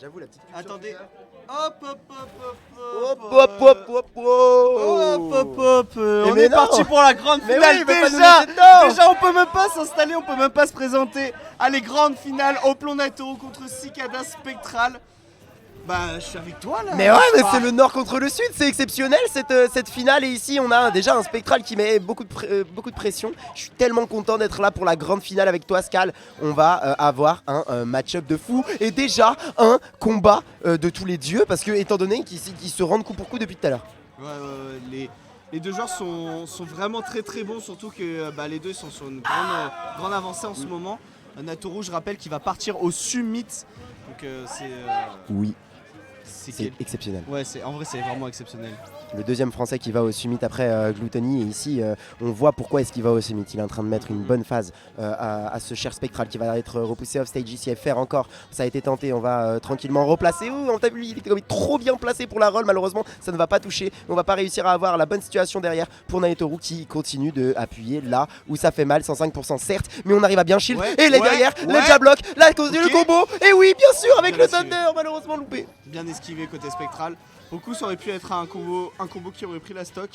J'avoue la petite. Attendez. Hop hop hop hop Hop hop hop hop hop hop hop. On est parti pour la grande Mais finale. oui, mais pas nous déjà, laisser dedans. déjà on peut même pas s'installer, on peut même pas se présenter. Allez, grande finale, Hoplon Naito contre Cicada Spectral. Bah je suis avec toi là. Mais ouais, mais c'est le nord contre le sud, c'est exceptionnel cette finale. Et ici on a déjà un Spectral qui met beaucoup de pression. Je suis tellement content d'être là pour la grande finale avec toi Scal. On va avoir un match-up de fou et déjà un combat de tous les dieux. Parce que étant donné qu'ils se rendent coup pour coup depuis tout à l'heure. Ouais, les deux joueurs sont vraiment très très bons, surtout que les deux sont sur une grande avancée en ce moment. Natoru, je rappelle qu'il va partir au summit. Donc Oui. C'est exceptionnel. Ouais, en vrai c'est vraiment exceptionnel. Le deuxième français qui va au summit après Gluttony. Et ici, on voit pourquoi est-ce qu'il va au summit. Il est en train de mettre une bonne phase à ce cher Spectral qui va être repoussé off stage ici. FR encore, ça a été tenté. On va tranquillement replacer. On t'a vu, il était trop bien placé pour la roll. Malheureusement, ça ne va pas toucher. On va pas réussir à avoir la bonne situation derrière pour Naitoru qui continue d'appuyer là où ça fait mal. 105% certes, mais on arrive à bien shield. Et là derrière, le jab block, le combo. Et oui, bien sûr, avec le Thunder, malheureusement loupé. Bien esquivé côté Spectral. Beaucoup, ça aurait pu être un combo qui aurait pris la stock.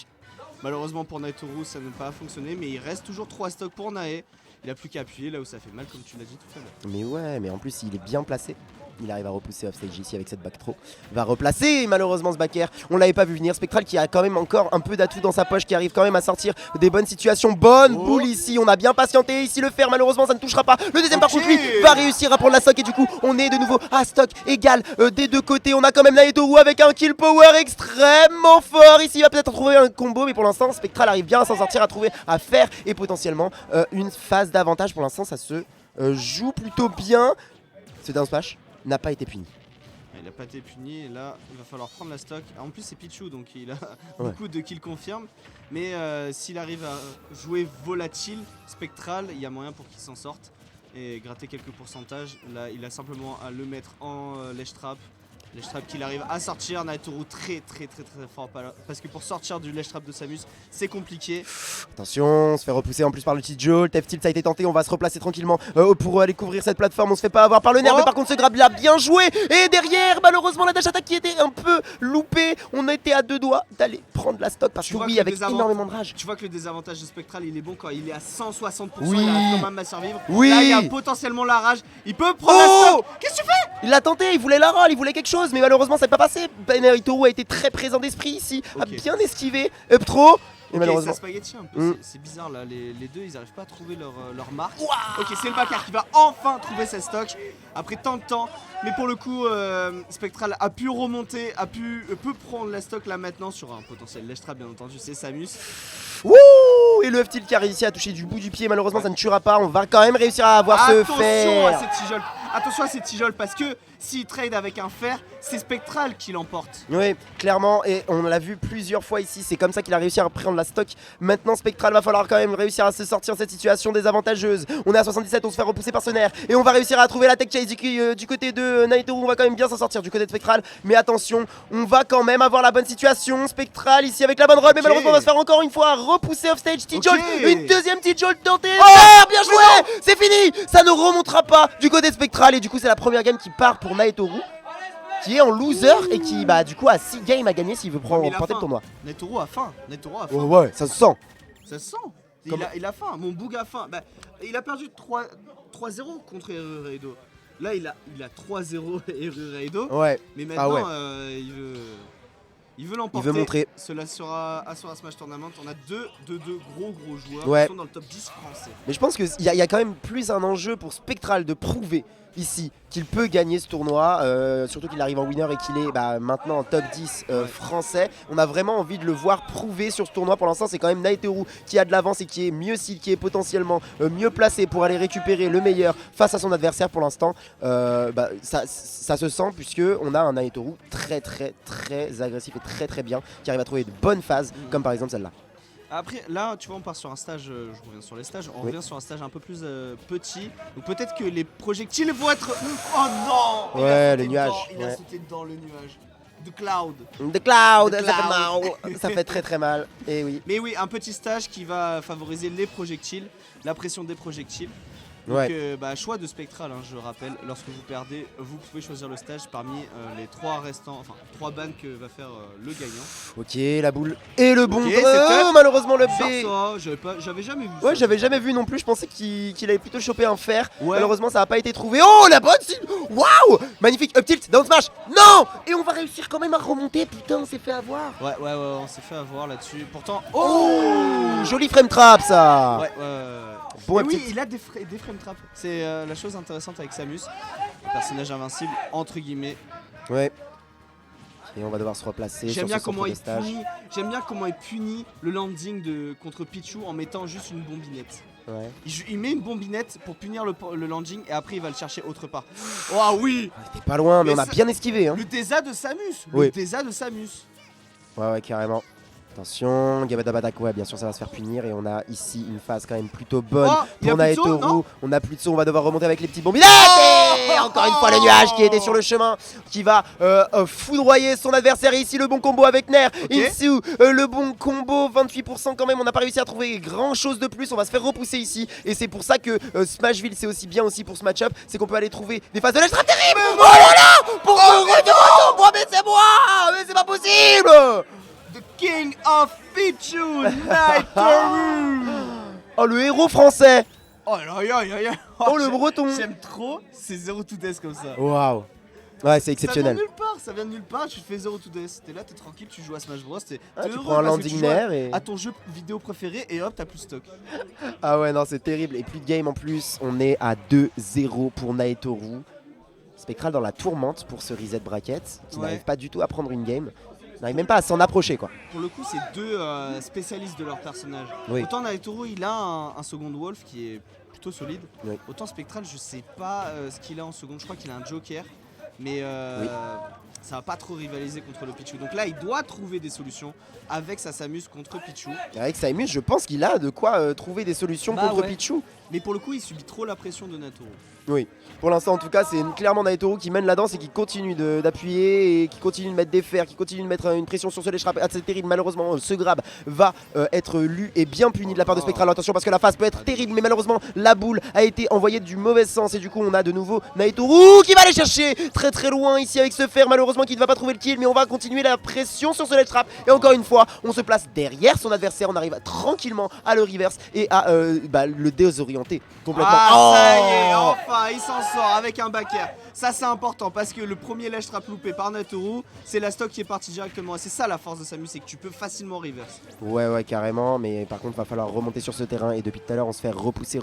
Malheureusement pour Naitoru, ça n'a pas fonctionné, mais il reste toujours 3 stocks pour Nae. Il a plus qu'à appuyer là où ça fait mal, comme tu l'as dit tout à l'heure. Mais ouais, mais en plus il est bien placé. Il arrive à repousser offstage ici avec cette back throw. Va replacer malheureusement ce backer. On l'avait pas vu venir. Spectral qui a quand même encore un peu d'atout dans sa poche, qui arrive quand même à sortir des bonnes situations. Bonne boule ici. On a bien patienté ici le fer. Malheureusement ça ne touchera pas. Le deuxième par contre lui va réussir à prendre la stock. Et du coup on est de nouveau à stock égal des deux côtés. On a quand même Naitoru avec un kill power extrêmement fort. Ici il va peut-être trouver un combo. Mais pour l'instant Spectral arrive bien à s'en sortir, à trouver, à faire. Et potentiellement une phase d'avantage. Pour l'instant ça se joue plutôt bien. Ce down smash n'a pas été puni. Il n'a pas été puni et là il va falloir prendre la stock. En plus c'est Pichu donc il a beaucoup de kills confirme. Mais s'il arrive à jouer volatile, Spectral, il y a moyen pour qu'il s'en sorte et gratter quelques pourcentages. Là il a simplement à le mettre en ledge trap. Ledge trap qu'il arrive à sortir. Naitoru très fort parce que pour sortir du ledge trap de Samus c'est compliqué. Attention, on se fait repousser en plus par le petit Joel. F-Tilt ça a été tenté, on va se replacer tranquillement pour aller couvrir cette plateforme. On se fait pas avoir par le nerf, mais par contre ce grab là bien joué. Et derrière malheureusement la dash attack qui était un peu loupée. On était à deux doigts d'aller prendre la stock parce que oui, avec énormément de rage. Tu vois que le désavantage de Spectral il est bon quand il est à 160%. Oui. Il arrive quand même à survivre. Oui. Là il y a potentiellement la rage. Il peut prendre la stock. Qu'est-ce que tu fais? Il l'a tenté, il voulait la roll, il voulait quelque chose, mais malheureusement ça n'est pas passé. Naitoru a été très présent d'esprit ici, a bien esquivé, up trop. Et malheureusement. Ça spaghetti un peu, c'est bizarre là, les deux ils arrivent pas à trouver leur marque. Ok, c'est le backer qui va enfin trouver sa stock après tant de temps. Mais pour le coup, Spectral a pu remonter, peut prendre la stock là maintenant sur un potentiel ledge trap bien entendu, c'est Samus. Wouh! Et le F-Tilt qui a réussi à toucher du bout du pied, malheureusement ça ne tuera pas, on va quand même réussir à avoir ce fer. Attention à ces tijoles parce que s'il trade avec un fer, c'est Spectral qui l'emporte. Oui, clairement, et on l'a vu plusieurs fois ici, c'est comme ça qu'il a réussi à prendre la stock. Maintenant Spectral va falloir quand même réussir à se sortir de cette situation désavantageuse. On est à 77, on se fait repousser par ce nerf et on va réussir à trouver la tech chase du côté de Naitoru. On va quand même bien s'en sortir du côté de Spectral, mais attention, on va quand même avoir la bonne situation. Spectral ici avec la bonne roll, mais malheureusement on va se faire encore une fois repousser off stage. T-Jolt, une deuxième T-Jolt tentée. Bien joué, c'est fini. Ça ne remontera pas du côté de Spectral et du coup c'est la première game qui part pour Naitoru, qui est en loser et qui du coup a 6 games à gagner s'il veut porter le tournoi. Naitoru a faim. Ouais, ça se sent. Ça se sent. Il a faim. Mon boug a faim. Il a perdu 3-0 contre Erureido. Là il a 3-0 Erureido. Ouais. Mais maintenant il veut l'emporter. Il veut montrer. Cela sera à Smash Tournament. On a deux gros joueurs qui sont dans le top 10 français. Mais je pense qu'il y a quand même plus un enjeu pour Spectral de prouver ici qu'il peut gagner ce tournoi, surtout qu'il arrive en winner et qu'il est maintenant en top 10 français. On a vraiment envie de le voir prouver sur ce tournoi. Pour l'instant c'est quand même Naitoru qui a de l'avance et qui est mieux qui est potentiellement mieux placé pour aller récupérer le meilleur face à son adversaire. Pour l'instant ça se sent, puisque on a un Naitoru très agressif et très bien, qui arrive à trouver de bonnes phases comme par exemple celle-là. Après là tu vois on part sur un stage, je reviens sur les stages, on revient sur un stage un peu plus petit. Donc peut-être que les projectiles vont être... Oh non! Ouais, le nuage. Il a sauté dans le nuage. The Cloud. Ça fait mal. Ça fait très mal. Et oui. Mais oui, un petit stage qui va favoriser les projectiles, la pression des projectiles. Donc Ouais. choix de Spectral, hein, je rappelle, lorsque vous perdez, vous pouvez choisir le stage parmi les 3 restants, enfin 3 bans que va faire le gagnant. Ok, la boule et le bon. Ok, c'est top. Malheureusement le Sur B. ça, j'avais jamais vu Ouais, ça. j'avais jamais vu non plus. Je pensais qu'il avait plutôt chopé un fer. Ouais. Malheureusement, ça n'a pas été trouvé. Oh, la bonne cible. Waouh, magnifique. Up tilt, down smash. Non. Et on va réussir quand même à remonter. Putain, on s'est fait avoir. Ouais, on s'est fait avoir là-dessus. Pourtant, Oh, joli frame trap ça. Ouais. Bon, Et up oui, tilt. il a des frame traps. C'est la chose intéressante avec Samus. Personnage invincible, entre guillemets. Ouais. Et on va devoir se replacer sur J'aime ce bien centre comment de il stage. punit. J'aime bien comment il punit le landing contre Pichu en mettant juste une bombinette. Ouais. Il met une bombinette pour punir le landing et après il va le chercher autre part. Oh oui, C'était pas loin, mais Mais on a ça- bien esquivé. Hein. le Tesa de Samus. Oui. Le Tesa de Samus. Ouais, carrément. Attention, Gabadabadak, ouais, bien sûr, ça va se faire punir. Et on a ici une phase quand même plutôt bonne Oh, il y a pour plus de saut, Naetoru. non On a plus de saut, on va devoir remonter avec les petites bombinettes. Et encore une fois, le nuage qui était sur le chemin, qui va foudroyer son adversaire. Et ici, le bon combo avec Nair. Ok. Ici, le bon combo, 28% quand même. On n'a pas réussi à trouver grand chose de plus. On va se faire repousser ici. Et c'est pour ça que Smashville, c'est aussi bien aussi pour ce match-up. C'est qu'on peut aller trouver des phases de l'Extra terrible. Oh là là, pour mais c'est moi. Mais c'est pas possible. The King of Pichu, Naitoru. Oh, le héros français. Oh là là là là. Oh, le breton. J'aime trop ces 0 to death comme ça. Waouh. Ouais, c'est Ça exceptionnel. vient de nulle part, ça vient de nulle part, tu fais 0 to death. T'es là, t'es tranquille, tu joues à Smash Bros. T'es Ah, tu heureux prends un parce que tu landing joues Nair et... à ton jeu vidéo préféré et hop, t'as plus de stock. Ah ouais, non, c'est terrible. Et plus de game en plus. On est à 2-0 pour Naetoru. Spectral dans la tourmente pour ce reset bracket, qui Ouais. n'arrive pas du tout à prendre une game. N'arrive même pas à s'en approcher, quoi. Pour le coup, c'est deux spécialistes de leur personnage. Oui. Autant Naitoru, il a un second Wolf qui est plutôt solide. Oui. Autant Spectral, je sais pas ce qu'il a en seconde. Je crois qu'il a un Joker. Mais Oui. ça va pas trop rivaliser contre le Pichu. Donc là, il doit trouver des solutions avec sa Samus contre Pichu. Avec Samus, je pense qu'il a de quoi trouver des solutions Bah contre ouais. Pichu. Mais pour le coup, il subit trop la pression de Naitoru. Oui, pour l'instant en tout cas c'est clairement Naetoru qui mène la danse et qui continue d'appuyer et qui continue de mettre des fers, qui continue de mettre une pression sur ce lèche. Ah, c'est terrible, malheureusement ce grab va être lu et bien puni de la part de Spectral. Attention parce que la phase peut être terrible, mais malheureusement la boule a été envoyée du mauvais sens et du coup on a de nouveau Naetoru qui va aller chercher très très loin ici avec ce fer, malheureusement qui ne va pas trouver le kill, mais on va continuer la pression sur ce ledge trap et encore une fois on se place derrière son adversaire, on arrive tranquillement à le reverse et à le désorienter complètement. Ah, ça y est, Oh enfin, il s'en sort avec un back air. Ça, c'est important parce que le premier ledge trap loupé par Naitoru, c'est la stock qui est partie directement. Et c'est ça la force de Samus, c'est que tu peux facilement reverse. Ouais carrément, mais par contre va falloir remonter sur ce terrain et depuis tout à l'heure on se fait repousser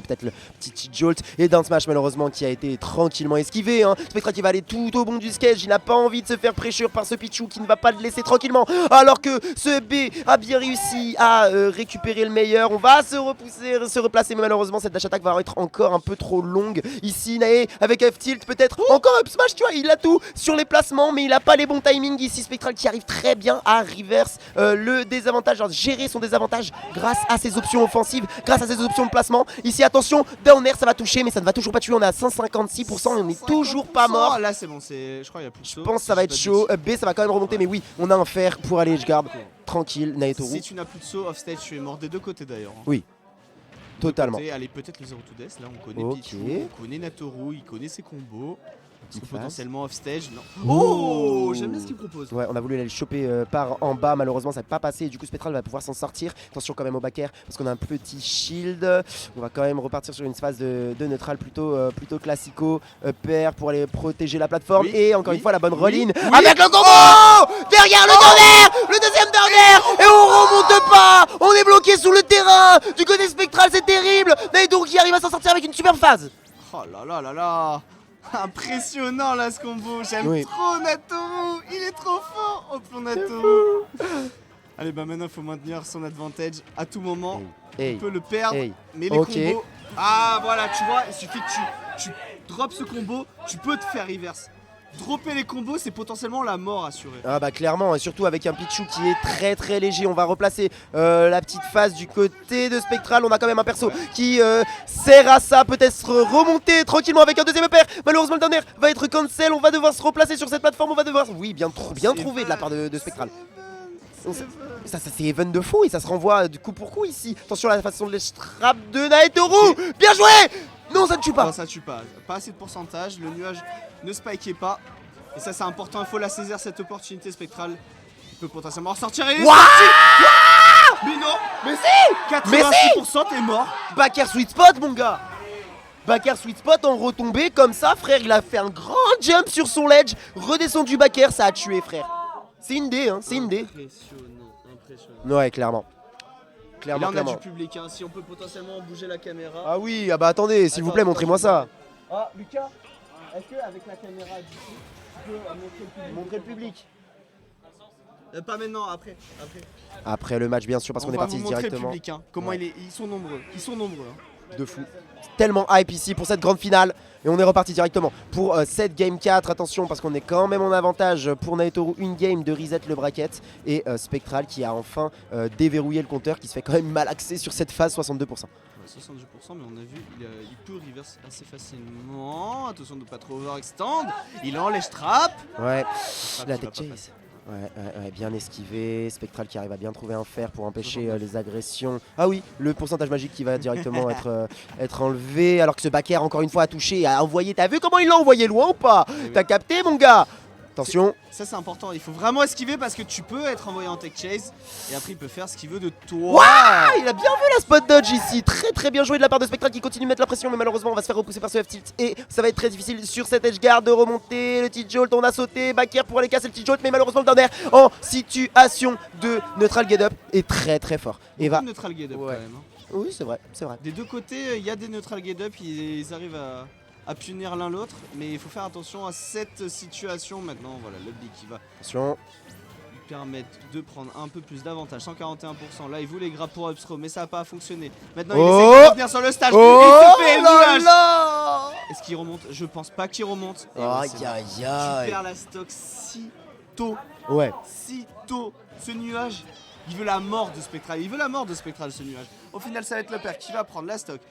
peut-être le petit jolt et down smash malheureusement qui a été tranquillement esquivé hein. Spectral qui va aller tout au bout du sketch, il n'a pas envie de se faire pressure par ce Pichu qui ne va pas le laisser tranquillement alors que ce B a bien réussi à récupérer le meilleur. On va se repousser, se replacer, mais malheureusement cette dash attack va être encore un peu trop longue ici. Nae avec F tilt peut-être encore up smash, tu vois, il a tout sur les placements mais il a pas les bons timings ici. Spectral qui arrive très bien à reverse le désavantage, genre gérer son désavantage grâce à ses options offensives, grâce à ses options de placement. Ici attention, down air ça va toucher mais ça ne va toujours pas tuer, on est à 156% et on est toujours pas mort. Là, c'est bon, je crois qu'il y a plus de Je saut, pense que si ça va je être dis chaud. pas de B ça va quand même remonter mais oui, on a un fer pour aller edge guard. Tranquille, bêtises. Naetoru. Si tu n'as plus de saut, offstage, tu es mort des deux côtés d'ailleurs. hein. Oui, totalement. Allez, peut-être le 0 to death. Là, on connaît Ok. Pichu, on connaît Naitoru, il connaît ses combos. Parce que Petite phase. potentiellement offstage, non. Oh, Oh, j'aime bien ce qu'il propose. Ouais, on a voulu aller le choper par en bas, malheureusement ça n'a pas passé et du coup Spectral va pouvoir s'en sortir. Attention quand même au back air parce qu'on a un petit shield. On va quand même repartir sur une phase de neutral plutôt classico, pair pour aller protéger la plateforme Oui, et encore oui, une fois la bonne oui, roll-in oui. avec le combo derrière le down, le deuxième down air et on remonte pas. On est bloqué sous le terrain du côté Spectral, c'est terrible. Naitoru qui arrive à s'en sortir avec une superbe phase. Oh là là là là. Impressionnant là ce combo, j'aime Oui. trop Naitoru, il est trop fort. Hop là Naitoru. Allez bah maintenant il faut maintenir son advantage à tout moment. Hey. On peut le perdre, Hey. mais les Ok. combos... Ah voilà, tu vois, il suffit que tu drops ce combo, tu peux te faire reverse. Dropper les combos, c'est potentiellement la mort assurée. Ah bah clairement, et surtout avec un Pichu qui est très très léger. On va replacer la petite phase du côté de Spectral. On a quand même un perso qui sert à ça, peut-être remonter tranquillement avec un deuxième pair. Malheureusement le dernier va être cancel. On va devoir se replacer sur cette plateforme. On va devoir, oui, bien trouvé de la part de Spectral. Ça c'est even de fou et ça se renvoie du coup pour coup ici. Attention à la façon de les trap de Naetoru. Bien joué. Non, ça ne tue pas. Non, ça tue pas. Pas assez de pourcentage. Le nuage ne spikait pas. Et ça, c'est important. Il faut la saisir, cette opportunité spectrale. Il peut potentiellement ressortir. Et il est sorti. Mais non. Mais si. 86% t'es mort. Backer sweet spot, mon gars. Backer sweet spot en retombée comme ça, frère. Il a fait un grand jump sur son ledge. Redescendu backer, ça a tué, frère. C'est une D, hein. C'est une D. Impressionnant. Ouais, clairement. Et là, on a du public. Hein. Si on peut potentiellement bouger la caméra. Ah oui, ah bah attendez, s'il vous plaît, montrez-moi ça. Ah, Lucas, est-ce qu'avec la caméra d'ici, tu peux Montrer le public. Pas maintenant, après. Après le match, bien sûr, parce qu'on est parti directement. Le public, hein. Comment ils sont nombreux. Ils sont nombreux. Hein. De fou. Tellement hype ici pour cette grande finale. Et on est reparti directement pour cette game 4. Attention, parce qu'on est quand même en avantage pour Naetoru. Une game de reset le bracket. Et Spectral qui a enfin déverrouillé le compteur, qui se fait quand même mal axé sur cette phase, 62%. Ouais, 72%, mais on a vu, il peut reverse assez facilement. Attention de ne pas trop overextend. Il enlève trap. Ouais, la tech chase. Ouais, bien esquivé. Spectral qui arrive à bien trouver un fer pour empêcher les agressions. Ah oui, le pourcentage magique qui va directement être enlevé. Alors que ce backer, encore une fois, a touché, a envoyé. T'as vu comment il l'a envoyé loin ou pas? T'as capté, mon gars? Attention. Ça c'est important, il faut vraiment esquiver parce que tu peux être envoyé en tech chase et après il peut faire ce qu'il veut de toi. Waouh, il a bien vu la spot dodge ici, très bien joué de la part de Spectral qui continue de mettre la pression, mais malheureusement on va se faire repousser par ce F-tilt et ça va être très difficile sur cette edge guard de remonter. Le T-Jolt, on a sauté, backer pour aller casser le T-Jolt, mais malheureusement le down air en situation de neutral get up est très fort. Et va neutral get up quand même. Hein. Oui, c'est vrai. Des deux côtés, il y a des neutral get up, ils arrivent à punir l'un l'autre, mais il faut faire attention à cette situation maintenant. Voilà, le big qui va lui permettre de prendre un peu plus d'avantage. 141%. Là, il voulait grab pour Upstro, mais ça n'a pas fonctionné. Maintenant, il essaie de revenir sur le stage. Il se fait nuage. Est-ce qu'il remonte? Je pense pas qu'il remonte. Aïe. Tu perds la stock si tôt. Ouais. Si tôt. Ce nuage, il veut la mort de Spectral. Il veut la mort de Spectral, ce nuage. Au final, ça va être le père qui va prendre la stock.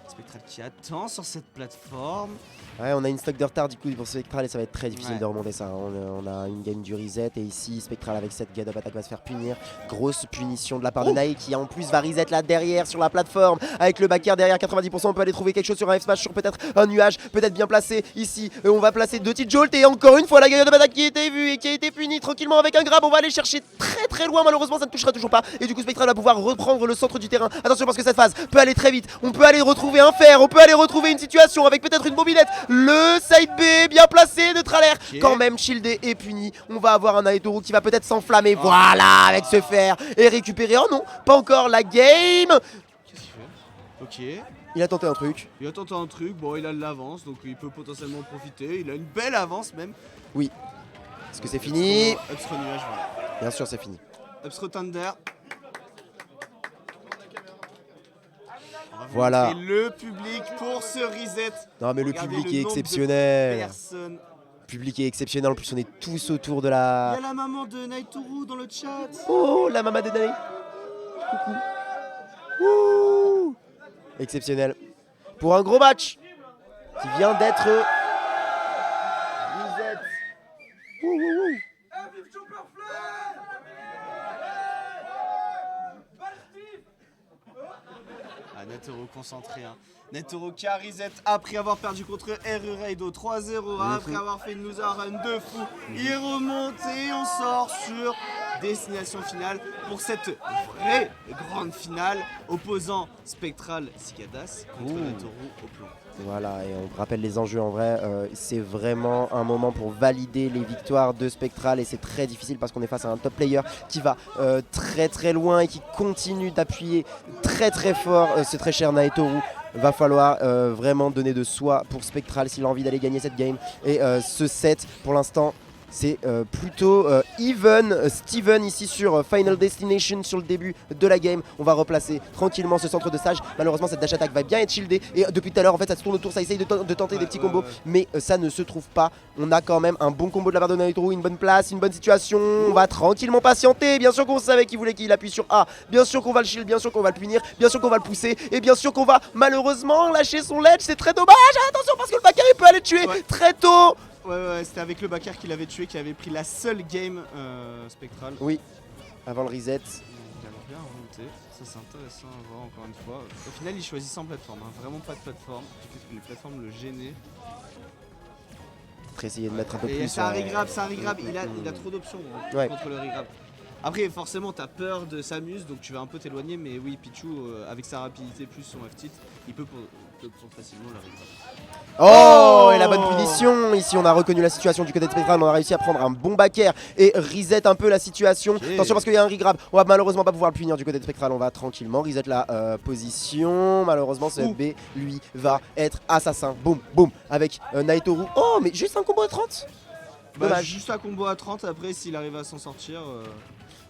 Spectral qui attend sur cette plateforme. Ouais, on a une stock de retard du coup pour Spectral et ça va être très difficile de remonter ça. On a une game du reset et ici Spectral avec cette get up attack va se faire punir. Grosse punition de la part de Nae qui en plus va reset là derrière sur la plateforme avec le backer derrière 90%. On peut aller trouver quelque chose sur un F-smash, sur peut-être un nuage, peut-être bien placé ici. On va placer deux petites jolt et encore une fois la get up attack qui a été vue et qui a été punie tranquillement avec un grab. On va aller chercher très loin, malheureusement ça ne touchera toujours pas. Et du coup Spectral va pouvoir reprendre le centre du terrain. Attention parce que cette phase peut aller très vite. On peut aller retrouver un fer, on peut aller retrouver une situation avec peut-être une bobinette. Le side B bien placé, neutral air quand même shieldé et puni. On va avoir un Naetoru qui va peut-être s'enflammer. Voilà, avec ce fer et récupérer. Oh non, pas encore la game. Qu'est-ce qu'il fait? Ok. Il a tenté un truc. Bon il a de l'avance donc il peut potentiellement profiter. Il a une belle avance même. Oui. Est-ce que c'est fini? Upstro nuage, voilà. Bien sûr c'est fini. Upstro Thunder. Voilà. Et le public pour ce reset. Non mais le public est exceptionnel. Le public est exceptionnel, en plus on est tous autour de la... Il y a la maman de Naetoru dans le chat. Oh, la maman de Nae. Coucou. Ouh. Exceptionnel. Pour un gros match qui vient d'être... reset. Ouh. Naetoru concentré. Hein. Naetoru qui a reset après avoir perdu contre RU Raido 3-0, après avoir fait une loser run de fou. Il remonte et on sort sur destination finale pour cette vraie grande finale opposant Spectral Cicadas contre Naetoru au plomb. Voilà, et on rappelle les enjeux en vrai, c'est vraiment un moment pour valider les victoires de Spectral et c'est très difficile parce qu'on est face à un top player qui va très loin et qui continue d'appuyer très fort ce très cher Naetoru. Va falloir vraiment donner de soi pour Spectral s'il a envie d'aller gagner cette game et ce set pour l'instant c'est plutôt even. Steven ici sur Final Destination sur le début de la game. On va replacer tranquillement ce centre de stage. Malheureusement cette dash attack va bien être shieldée. Et depuis tout à l'heure en fait ça se tourne autour, ça essaye de tenter des petits combos. Mais ça ne se trouve pas. On a quand même un bon combo de la part de Naetoru, une bonne place, une bonne situation. On va tranquillement patienter. Bien sûr qu'on savait qu'il voulait qu'il appuie sur A. Bien sûr qu'on va le shield, bien sûr qu'on va le punir. Bien sûr qu'on va le pousser. Et bien sûr qu'on va malheureusement lâcher son ledge. C'est très dommage. Attention parce que le backer il peut aller tuer très tôt. Ouais, c'était avec le backer qu'il avait tué, qui avait pris la seule game Spectral. Oui. avant le reset. Il a l'air bien remonté, ça c'est intéressant à voir encore une fois. Au final il choisit sans plateforme, hein. Vraiment pas de plateforme, peut-être que les plateformes le gênaient. Peut-être essayer de mettre un peu Et plus. c'est un regrab, il a trop d'options hein, contre le regrab. Après forcément t'as peur de s'amuse donc tu vas un peu t'éloigner mais oui Pichu avec sa rapidité plus son F-tilt il peut prendre facilement le regrab. Oh, et la bonne punition. Ici on a reconnu la situation du côté de Spectral, on a réussi à prendre un bon back air et reset un peu la situation. Attention parce qu'il y a un regrab, on va malheureusement pas pouvoir le punir du côté de Spectral, on va tranquillement reset la position. Malheureusement ce B lui va être assassin. Boum boum avec Naitoru. Oh mais juste un combo à 30. Dommage. Juste un combo à 30 après s'il arrive à s'en sortir.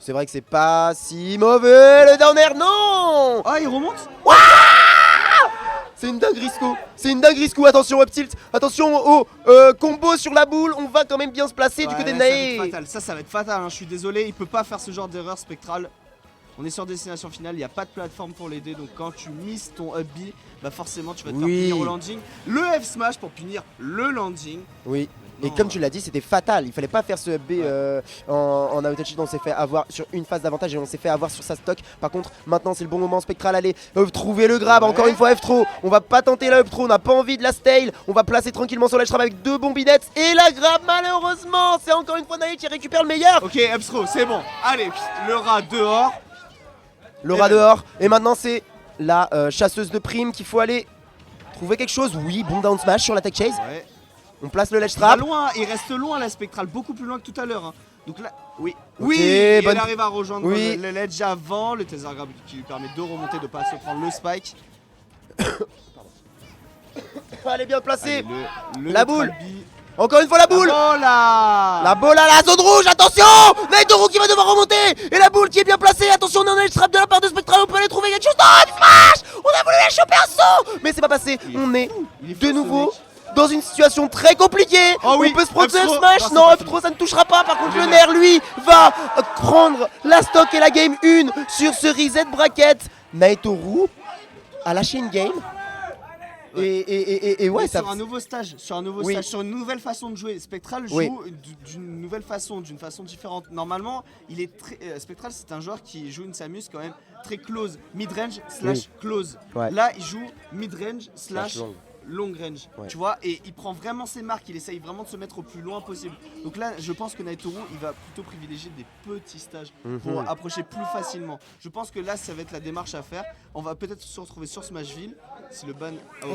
C'est vrai que c'est pas si mauvais le down air, non. Ah il remonte. C'est une dingue Risco, c'est une dingue Risco, attention up tilt, attention au combo sur la boule, on va quand même bien se placer du côté de Nae. Ça va être fatal, hein. Je suis désolé, il peut pas faire ce genre d'erreur Spectral. On est sur destination finale, il n'y a pas de plateforme pour l'aider, donc quand tu misses ton up B, bah forcément tu vas te faire punir au landing. Le F smash pour punir le landing. Oui. Et comme tu l'as dit, c'était fatal. Il fallait pas faire ce up B en out of shield. On s'est fait avoir sur une phase d'avantage et on s'est fait avoir sur sa stock. Par contre, maintenant c'est le bon moment. Spectral, allez trouver le grab. Encore une fois, F throw. On va pas tenter la up throw. On n'a pas envie de la stale. On va placer tranquillement sur l'edge trap avec 2 bombinettes. Et la grab, malheureusement, c'est encore une fois Nae qui récupère le meilleur. Ok, up throw, c'est bon. Allez, le rat dehors. Le rat dehors. Et maintenant, c'est la chasseuse de prime qu'il faut aller trouver quelque chose. Oui, bon down smash sur la tech chase. Ouais. On place le ledge trap. Il reste loin la Spectral, beaucoup plus loin que tout à l'heure. Hein. Donc là, oui, Okay, il arrive à rejoindre le ledge avant, le Tether Grab qui lui permet de remonter, de pas se prendre le spike. Elle est bien placée. Allez, la boule. Encore une fois la boule. La boule à la zone rouge, attention. Naitoru qui va devoir remonter. Et la boule qui est bien placée, attention on a un edge trap de la part de Spectral, on peut aller trouver quelque chose. Non, smash. On a voulu la choper un saut, mais c'est pas passé. On est de nouveau dans une situation très compliquée. On peut se prendre ce smash. Non, up throw ça ne touchera pas. Par contre le nerf lui va prendre la stock et la game 1 sur ce reset bracket. Naitoru a lâché une game. Et ouais, sur un nouveau stage, sur une nouvelle façon de jouer. Spectral joue d'une nouvelle façon, d'une façon différente. Normalement, il est très Spectral, c'est un joueur qui joue une Samus quand même très close, mid-range slash close. Là, il joue mid-range slash long range, tu vois, et il prend vraiment ses marques, il essaye vraiment de se mettre au plus loin possible. Donc là, je pense que Naitoru, il va plutôt privilégier des petits stages pour approcher plus facilement. Je pense que là, ça va être la démarche à faire. On va peut-être se retrouver sur Smashville, si le ban...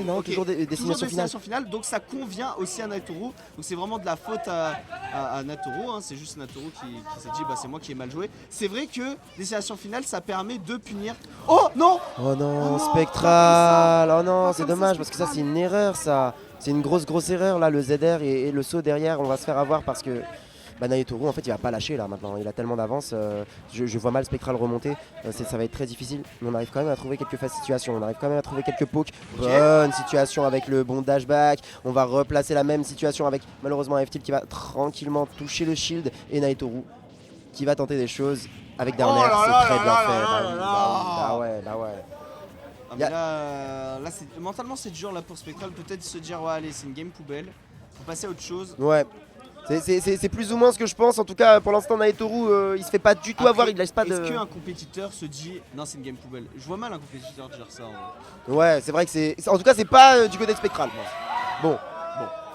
non, toujours destination finale. Donc ça convient aussi à Naitoru. Donc c'est vraiment de la faute à Naitoru, hein. C'est juste Naitoru qui s'est dit, bah c'est moi qui ai mal joué. C'est vrai que destination finale, ça permet de punir... Oh non. Oh non, Spectral. Oh non, c'est dommage parce que ça c'est une erreur, ça. C'est une grosse erreur là, le ZR et le saut derrière. On va se faire avoir parce que Naitoru en fait il va pas lâcher là maintenant. Il a tellement d'avance. Je vois mal Spectral remonter. Ça va être très difficile. Mais on arrive quand même à trouver quelques phases situations. On arrive quand même à trouver quelques pokes. Bonne situation avec le bon dashback. On va replacer la même situation avec malheureusement un F-tilt qui va tranquillement toucher le shield. Et Naitoru qui va tenter des choses avec Darner. C'est très bien fait. Bah ouais. Ah mais là mentalement c'est dur là pour Spectral, peut-être se dire ouais allez c'est une game poubelle, faut passer à autre chose. Ouais, c'est plus ou moins ce que je pense, en tout cas pour l'instant Naitoru il se fait pas du tout avoir, il laisse pas de... Est-ce qu'un compétiteur se dit non c'est une game poubelle? Je vois mal un compétiteur dire ça. Ouais c'est vrai que c'est... En tout cas c'est pas du côté de Spectral. Bon.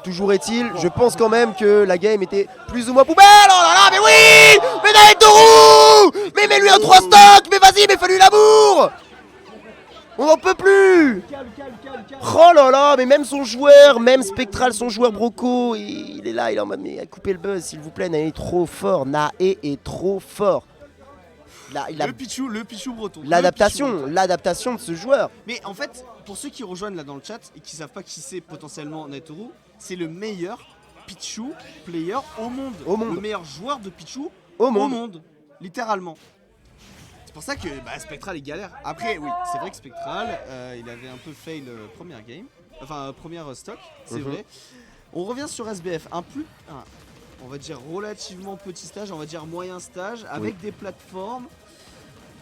Toujours est-il, je pense quand même que la game était plus ou moins poubelle. Oh là là mais oui. Mais Naitoru. Mais mets-lui un 3 stock. Mais vas-y, mais fais-lui l'amour. On n'en peut plus. Oh là là, mais même son joueur, même Spectral, son joueur Broco, il est là, il est en mode mais coupez le buzz s'il vous plaît, Nae est trop fort, Nae est trop fort. Le Pichu breton. L'adaptation de ce joueur. Mais en fait, pour ceux qui rejoignent là dans le chat et qui savent pas qui c'est potentiellement Naitoru, c'est le meilleur Pichu player au monde. Le meilleur joueur de Pichu au monde. Littéralement. C'est pour ça que Spectral il galère. Après oui, c'est vrai que Spectral il avait un peu fail première game, enfin première stock, c'est vrai. On revient sur SBF, on va dire relativement petit stage, on va dire moyen stage, avec des plateformes.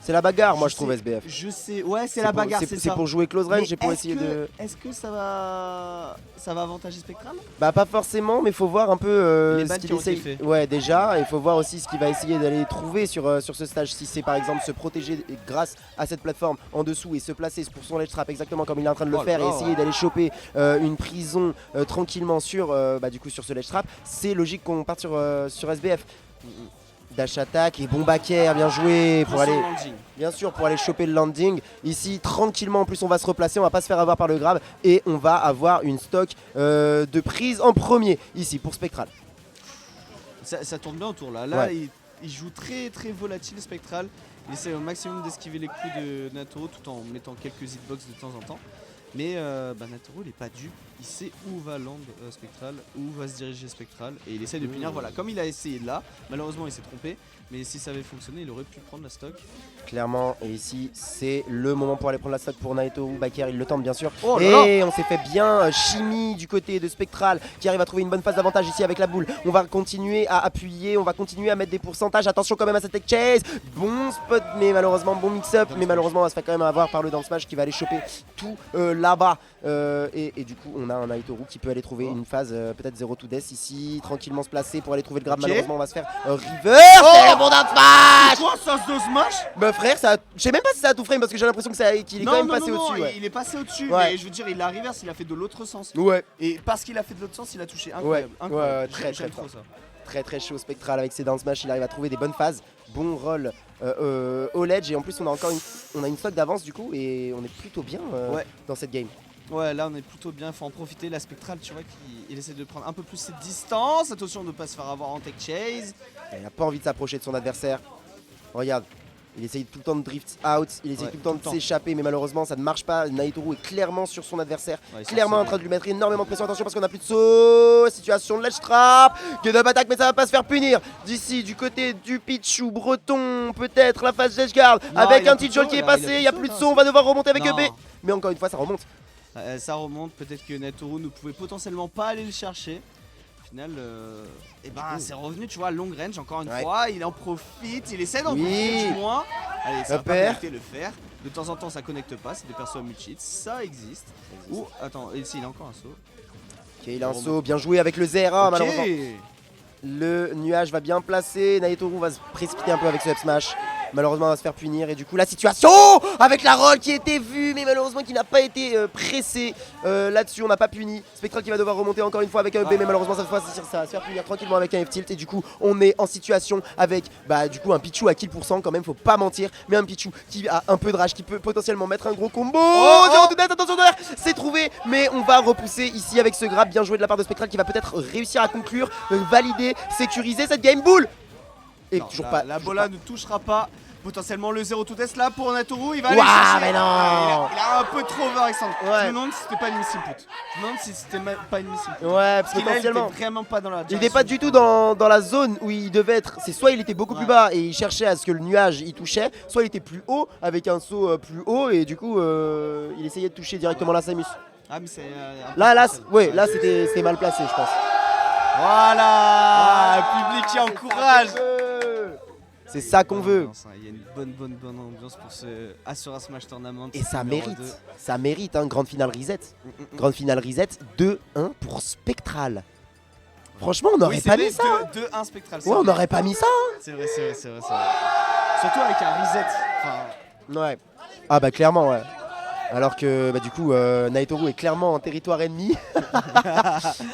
C'est la bagarre, moi je sais- trouve SBF. Je sais, ouais, c'est la bagarre, c'est C'est ça. pour jouer close range Mais et pour est-ce essayer que- de. Est-ce que ça va avantager Spectral? Bah pas forcément, mais il faut voir un peu Les ce bans qu'il qui ont été essaye. faits. Ouais déjà, il faut voir aussi ce qu'il va essayer d'aller trouver sur ce stage. Si c'est par exemple se protéger grâce à cette plateforme en dessous et se placer pour son ledge trap exactement comme il est en train de le Oh là faire et là. essayer d'aller choper une prison tranquillement sur du coup sur ce ledge trap, c'est logique qu'on parte sur SBF. Dash attack et bon back air, bien joué pour Prends son aller. landing. Bien sûr, pour aller choper le landing. Ici, tranquillement, en plus, on va se replacer, on va pas se faire avoir par le grab et on va avoir une stock de prise en premier ici pour Spectral. Ça tourne bien autour là. Là, Ouais. il joue très très volatile Spectral. Il essaie au maximum d'esquiver les coups de Natoro tout en mettant quelques hitbox de temps en temps. Mais Natoro il est pas dupe, il sait où va land Spectral, où va se diriger Spectral et il essaie de punir. Voilà, comme il a essayé là, malheureusement il s'est trompé, mais si ça avait fonctionné il aurait pu prendre la stock. Clairement, et ici, c'est le moment pour aller prendre la stock pour Naito ou Baker, il le tente bien sûr. Oh là Et on s'est fait bien chimie du côté de Spectral qui arrive à trouver une bonne phase d'avantage ici avec la boule. On va continuer à appuyer, on va continuer à mettre des pourcentages. Attention quand même à cette tech chase. Bon spot, mais malheureusement, bon mix-up. Mais malheureusement, on va se faire quand même avoir par le down smash qui va aller choper tout là-bas. Et du coup, on a un Naitoru qui peut aller trouver une phase peut-être 0 to death ici, tranquillement se placer pour aller trouver le grab. Ok. Malheureusement, on va se faire reverse. C'est le bon down smash. Quoi ça se smash? Bah frère, ça je sais même pas si ça a tout frame parce que j'ai l'impression qu'il est quand même passé au-dessus. Ouais. Il est passé au-dessus, Ouais. mais je veux dire il a reverse, il a fait de l'autre sens. Ouais, Et parce qu'il a fait de l'autre sens, il a touché incroyable. Ouais, incroyable. ouais, très, J'aime très trop ça. très très chaud Spectral avec ses down smash, il arrive à trouver des bonnes phases, bon roll au ledge et en plus on a encore une stock d'avance du coup et on est plutôt bien Ouais. dans cette game. Ouais, là on est plutôt bien, faut en profiter. La Spectral, tu vois, il essaie de prendre un peu plus cette distance. Attention de ne pas se faire avoir en tech chase. Il a pas envie de s'approcher de son adversaire. Regarde, il essaye tout le temps de drift out, il essaye Ouais, tout le temps de s'échapper mais malheureusement ça ne marche pas. Naitoru est clairement sur son adversaire, Ouais, clairement en train de lui mettre énormément de pression. Attention parce qu'on a plus de saut, situation de ledge trap, get up attack mais ça va pas se faire punir. D'ici du côté du Pichu breton, peut-être la phase edge guard Non, avec il a un plus petit de jol qui saut, est là, passé, il y a plus de saut, on va devoir remonter avec Non. EB. Mais encore une fois ça remonte. Ça remonte, peut-être que Natoro ne pouvait potentiellement pas aller le chercher. Au final, c'est revenu, tu vois, long range encore une Ouais. fois. Il en profite, il essaie d'en Oui. profiter du moins. Allez, ça va pas Upper. connecter, le faire. De temps en temps, ça connecte pas, c'est des persos multi-hits, ça existe. Ou, attends, ici il a encore un saut. Ok, il a un saut, bien joué avec le Zera Ok. malheureusement. Le nuage va bien placer, Naitoru va se précipiter un peu avec ce up smash. Malheureusement on va se faire punir et du coup la situation avec la roll qui était vue mais malheureusement qui n'a pas été pressée là-dessus, on n'a pas puni. Spectral qui va devoir remonter encore une fois avec un EB mais malheureusement cette fois ça va se faire punir tranquillement avec un F-tilt et du coup on est en situation avec du coup un Pichu à kill % quand même, faut pas mentir, mais un Pichu qui a un peu de rage, qui peut potentiellement mettre un gros combo. Zero to death, attention de l'air, c'est trouvé mais on va repousser ici avec ce grab bien joué de la part de Spectral qui va peut-être réussir à conclure, valider, sécuriser cette game boule. Et Non, toujours la, pas. La toujours bola pas. ne touchera pas. Potentiellement le 0 to death là pour Natoro, il va aller Ouah, chercher. mais non. Il a un peu trop overextend. Ouais. Je me demande si c'était pas une missile put. Je me demande si c'était pas une missile put. Ouais, parce Parce que qu'il là, il était potentiellement. vraiment pas dans la Il n'était pas du tout dans la zone où il devait être. C'est soit il était beaucoup plus Ouais. bas et il cherchait à ce que le nuage y touchait, soit il était plus haut avec un saut plus haut et du coup il essayait de toucher directement la Samus. Ah mais c'est un peu Là, spécial. ouais, là c'était mal placé, je pense. Voilà, le public qui encourage. C'est ça qu'on veut. Il y a une bonne ambiance pour ce Asura Smash Tournament. Et ça numéro mérite, 2. ça mérite, hein, grande finale reset. Grande finale reset 2-1 pour Spectral. Franchement, on n'aurait Oui, pas c'est mis ça. hein. 2-1 Spectral. Ouais, on n'aurait pas mis ça. C'est vrai. Surtout avec un reset. Enfin, Ouais. Ah bah clairement ouais. Alors que du coup Naitoru est clairement en territoire ennemi.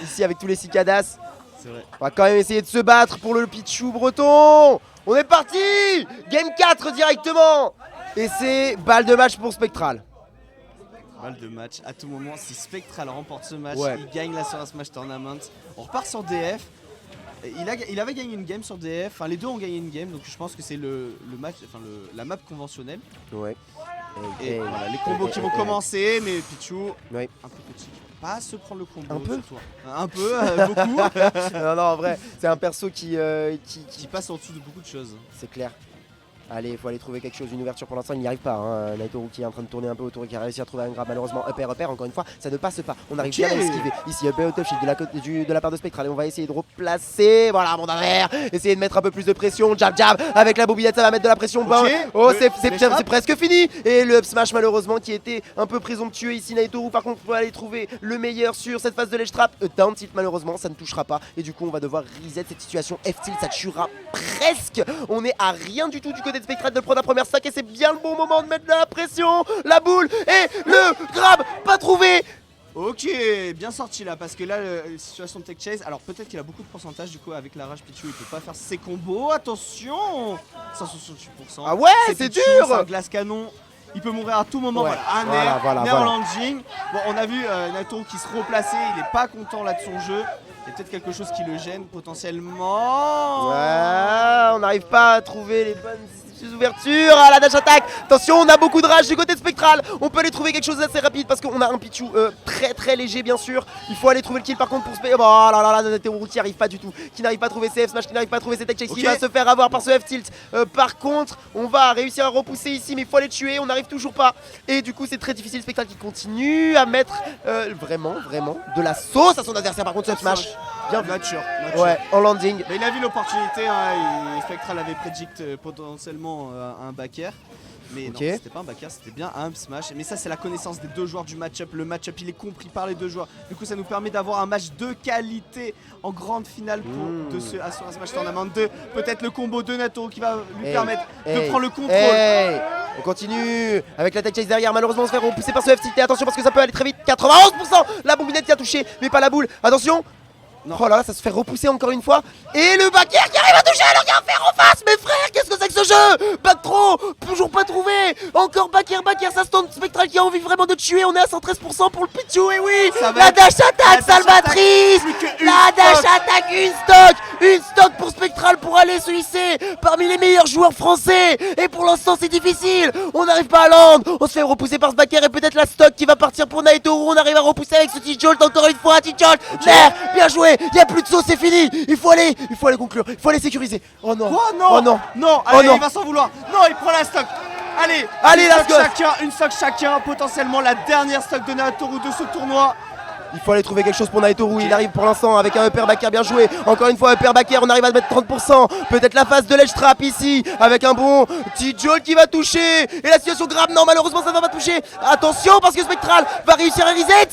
Ici avec tous les cicadas. c'est vrai. On va quand même essayer de se battre pour le Pichu breton. On est parti. Game 4 directement. Et c'est balle de match pour Spectral. Balle de match à tout moment. Si Spectral remporte ce match, Ouais. il gagne la Asura Smash Tournament. On repart sur DF. Il avait gagné une game sur DF. Enfin, les deux ont gagné une game. Donc je pense que c'est le match, enfin la map conventionnelle. Ouais. Et voilà, les combos qui vont commencer. Mais Pichu, Ouais. un peu petit. Pas se prendre le combo. Un peu sur toi. Un peu, beaucoup. Non, en vrai, c'est un perso qui Qui passe en dessous de beaucoup de choses. c'est clair. Allez, il faut aller trouver quelque chose, une ouverture pour l'instant, il n'y arrive pas. Hein. Naitoru qui est en train de tourner un peu autour et qui a réussi à trouver un grab. Malheureusement, up air, encore une fois, ça ne passe pas. On arrive bien à esquiver. Ici, up air, top shield de la part de Spectral. Et on va essayer de replacer. Voilà, mon aver. Essayer de mettre un peu plus de pression. Jab, jab. Avec la bobinette, ça va mettre de la pression. Oh, c'est presque fini. Et le up smash, malheureusement, qui était un peu présomptueux ici. Naitoru, par contre, on va aller trouver le meilleur sur cette phase de ledge trap. Down tilt, malheureusement, ça ne touchera pas. Et du coup, on va devoir reset cette situation. F-tilt, ça tuera presque. On est à rien du tout du côté de Spectral de prendre la première stack et c'est bien le bon moment de mettre de la pression. La boule et le grab pas trouvé. Ok, bien sorti là, parce que là, situation de tech chase, alors peut-être qu'il a beaucoup de pourcentage, du coup avec la rage Pichu il peut pas faire ses combos, attention 168%. Ah ouais, c'est dur. C'est un glace canon, il peut mourir à tout moment, Ouais. voilà, en landing. Bon, on a vu Naitoru qui se replaçait, il est pas content là de son jeu. Il y a peut-être quelque chose qui le gêne potentiellement. Ouais, on n'arrive pas à trouver les bonnes ouvertures à la dash attack. Attention, on a beaucoup de rage du côté de Spectral. On peut aller trouver quelque chose d'assez rapide parce qu'on a un Pichu très léger bien sûr. Il faut aller trouver le kill par contre pour Spectral. Oh là là, Naitoru qui arrive pas du tout, qui n'arrive pas à trouver ses F smash, qui n'arrive pas à trouver ses tech chase, qui va se faire avoir par ce F tilt. Par contre, on va réussir à repousser ici, mais il faut aller tuer. On n'arrive toujours pas. Et du coup, c'est très difficile. Spectral qui continue à mettre vraiment de la sauce à son adversaire. Par contre, ce F smash. Bien nature. Ouais, en landing. Mais il a vu l'opportunité, hein, Spectral avait prédict potentiellement un back air. Mais non, c'était pas un back air, c'était bien un smash. Mais ça, c'est la connaissance des deux joueurs du match-up. Le match-up, il est compris par les deux joueurs. Du coup, ça nous permet d'avoir un match de qualité en grande finale pour sur un Smash Tournament 2. Peut-être le combo de Naitoru qui va lui permettre de prendre le contrôle. On continue avec la tech chase derrière. Malheureusement, on se fait repousser par ce F-tilt. Attention parce que ça peut aller très vite. 91%. La bombinette qui a touché, mais pas la boule. Attention. Non. Oh là là, ça se fait repousser encore une fois. Et le back air qui arrive à toucher alors qu'il y a un fer en face. Mais frère, qu'est-ce que c'est que ce jeu? Back throw, toujours pas trouvé. Encore back air, ça se tente. Spectral qui a envie vraiment de tuer. On est à 113% pour le Pichu. Et oui, la dash attack salvatrice. La dash attack, une stock pour Spectral pour aller se hisser parmi les meilleurs joueurs français. Et pour l'instant, c'est difficile. On n'arrive pas à land. On se fait repousser par ce back air et peut-être la stock qui va partir pour Naitoru. On arrive à repousser avec ce T-Jolt encore une fois. T-Jolt, bien joué. Il n'y a plus de sauce, c'est fini. Il faut aller conclure, il faut aller sécuriser. Oh non. Quoi, non. Oh non. Non, allez, il va s'en vouloir. Non, il prend la stock. Allez, une stock chacun, potentiellement la dernière stock de Naitoru de ce tournoi. Il faut aller trouver quelque chose pour Naitoru, il arrive pour l'instant avec un upper backer bien joué. Encore une fois upper backer, on arrive à mettre 30%. Peut-être la phase de ledge trap ici avec un bon T-Jolt qui va toucher. Et la situation grave, non malheureusement ça ne va pas toucher. Attention parce que Spectral va réussir à reset.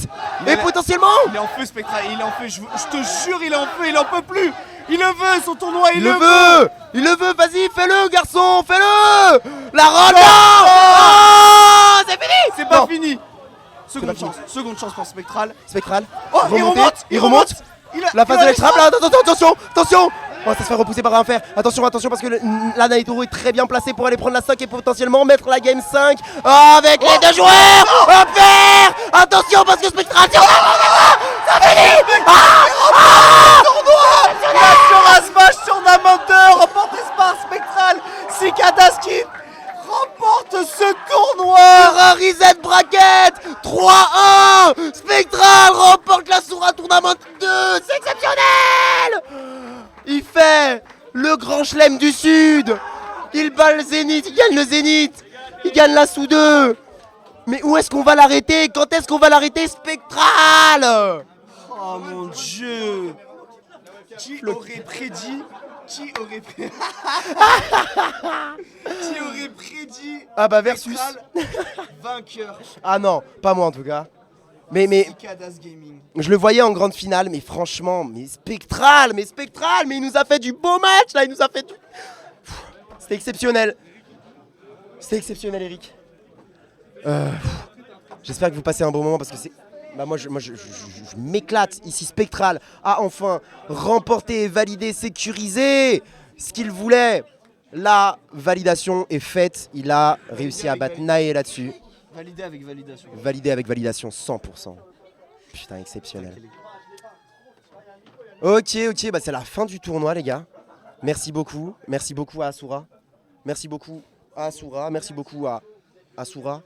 Et potentiellement il est en feu Spectral, il est en feu, je te jure il est en feu, il en peut plus. Il le veut son tournoi, il le veut. Il le veut, vas-y fais-le garçon, fais-le. La roll, c'est fini. C'est pas fini. Seconde chance pour Spectral. Oh, il remonte. La phase de ledge trap là, attention. Oh, ça se fait repousser par un fer. Attention parce que la Naitoru est très bien placé pour aller prendre la stock et potentiellement mettre la game 5 avec les deux joueurs. Un fer. Attention parce que Spectral ça finit. Sur un Smash Tournament 2 remporté par Spectral. Cikadas qui remporte ce tournoi. Un reset bracket 3-1. Spectral remporte la Sura Tournament 2. C'est exceptionnel. Il fait le grand chelem du Sud. Il bat le Zénith, il gagne le Zénith. Il gagne la sous 2. Mais où est-ce qu'on va l'arrêter? Quand est-ce qu'on va l'arrêter Spectral? Oh mon dieu. Qui aurait prédit Ah bah versus vainqueur. Ah non, pas moi en tout cas. Mais Gaming. je le voyais en grande finale, mais franchement, mais Spectral, mais il nous a fait du beau match là, il nous a fait du... C'était exceptionnel. Eric. J'espère que vous passez un bon moment parce que c'est... Bah moi je m'éclate ici. Spectral a enfin remporté et validé, sécurisé ce qu'il voulait. La validation est faite, il a réussi à battre Nae là-dessus. Validé avec validation 100%. Putain, exceptionnel. Ok, bah c'est la fin du tournoi les gars. Merci beaucoup à Asura. Merci beaucoup à Asura, merci beaucoup à Asura.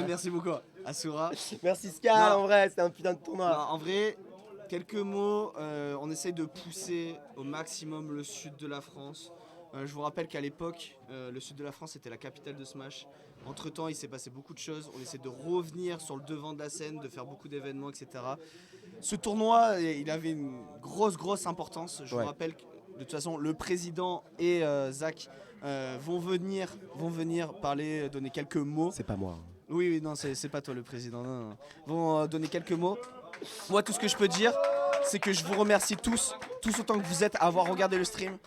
Merci beaucoup Asura. Merci Skal, en vrai, c'était un putain de tournoi. Non, en vrai, quelques mots, on essaye de pousser au maximum le sud de la France. Je vous rappelle qu'à l'époque, le sud de la France était la capitale de Smash. Entre temps, il s'est passé beaucoup de choses. On essaie de revenir sur le devant de la scène, de faire beaucoup d'événements, etc. Ce tournoi, il avait une grosse importance. Je vous rappelle que de toute façon, le président et Zach vont venir parler, donner quelques mots. C'est pas moi. Oui, non, c'est pas toi le président. Non. Vont donner quelques mots. Moi, tout ce que je peux dire, c'est que je vous remercie tous autant que vous êtes, à avoir regardé le stream.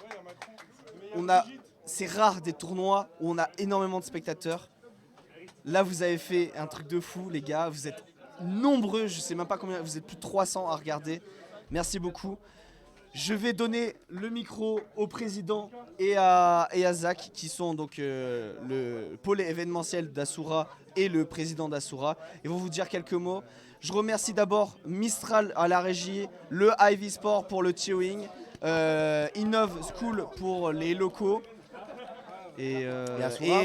C'est rare des tournois où on a énormément de spectateurs. Là, vous avez fait un truc de fou, les gars. Vous êtes nombreux, je sais même pas combien, vous êtes plus de 300 à regarder. Merci beaucoup. Je vais donner le micro au président et à Zach, qui sont donc le pôle événementiel d'Asura et le président d'Asura. Ils vont vous dire quelques mots. Je remercie d'abord Mistral à la régie, le Ivy Sport pour le tioing, Innov School pour les locaux et Asura.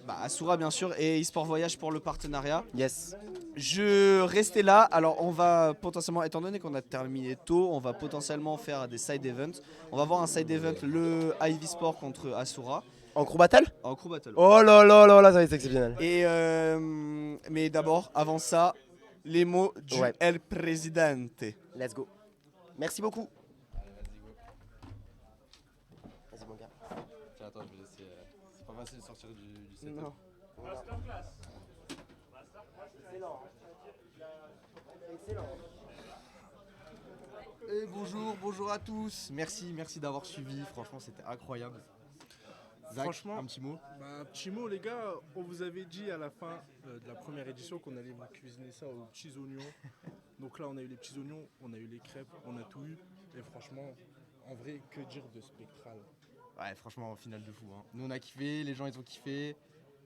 Asura bien sûr, et eSport Voyage pour le partenariat. Yes. Je restais là, alors on va potentiellement, étant donné qu'on a terminé tôt, on va potentiellement faire des side events. On va voir un side event, le Ivy Sport contre Asura. En crew battle? En crew battle. Oh là là là là, ça va être exceptionnel. Et mais d'abord, avant ça, les mots du El Presidente. Let's go. Merci beaucoup. Vas-y mon gars. Tiens, attends, je vais laisser. C'est pas facile de sortir du set. Non. Excellent. Et bonjour à tous. Merci d'avoir suivi. Franchement, c'était incroyable. Zach, Franchement, un petit mot. Un petit mot, les gars. On vous avait dit à la fin de la première édition qu'on allait vous cuisiner ça aux petits oignons. Donc là, on a eu les petits oignons, on a eu les crêpes, on a tout eu. Et franchement, en vrai, que dire de Spectral? Ouais, franchement, finale de fou. Hein. Nous, on a kiffé, les gens, ils ont kiffé.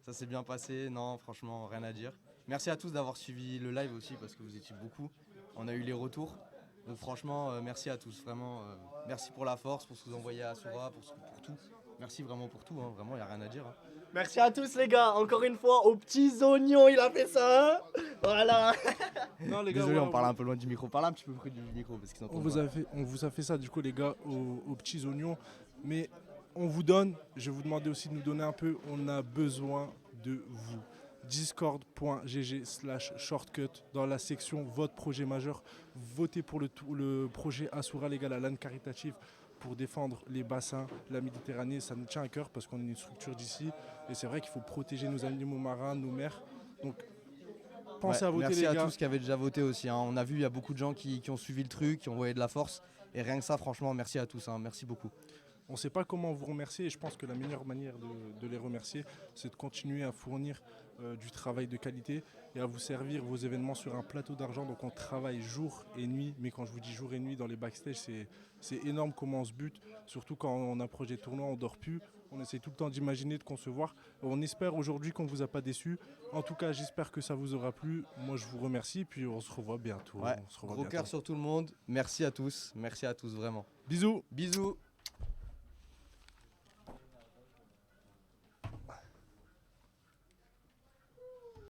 Ça s'est bien passé. Non, franchement, rien à dire. Merci à tous d'avoir suivi le live aussi parce que vous étiez beaucoup. On a eu les retours. Donc franchement, merci à tous. Vraiment, merci pour la force, pour ce que vous envoyez à Asura, pour tout. Merci vraiment pour tout. Hein. Vraiment, il n'y a rien à dire. Hein. Merci à tous les gars, encore une fois, aux petits oignons, il a fait ça, hein. Voilà. Non, les gars, Désolé, ouais, on parle un peu loin du micro. Parle un petit peu près du micro parce qu'ils on vous a fait ça, du coup, les gars, aux petits oignons. Mais on vous donne, je vais vous demander aussi de nous donner un peu, on a besoin de vous. discord.gg/shortcut dans la section vote projet majeur. Votez pour le projet Asura, les gars, la LAN caritative pour défendre les bassins, la Méditerranée. Ça nous tient à cœur parce qu'on est une structure d'ici et c'est vrai qu'il faut protéger nos animaux marins, nos mers. Donc pensez à voter, merci les gars. à tous qui avaient déjà voté aussi. Hein. On a vu, il y a beaucoup de gens qui ont suivi le truc, qui ont envoyé de la force. Et rien que ça, franchement, merci à tous. Hein. Merci beaucoup. On ne sait pas comment vous remercier et je pense que la meilleure manière de les remercier, c'est de continuer à fournir du travail de qualité et à vous servir vos événements sur un plateau d'argent. Donc on travaille jour et nuit, mais quand je vous dis jour et nuit dans les backstage, c'est énorme comment on se bute, surtout quand on approche des tournois, on dort plus, on essaie tout le temps d'imaginer, de concevoir. On espère aujourd'hui qu'on ne vous a pas déçu. En tout cas, j'espère que ça vous aura plu. Moi, je vous remercie, puis on se revoit bientôt. Ouais, On se revoit gros bientôt. cœur sur tout le monde. Merci à tous vraiment. Bisous. Bisous.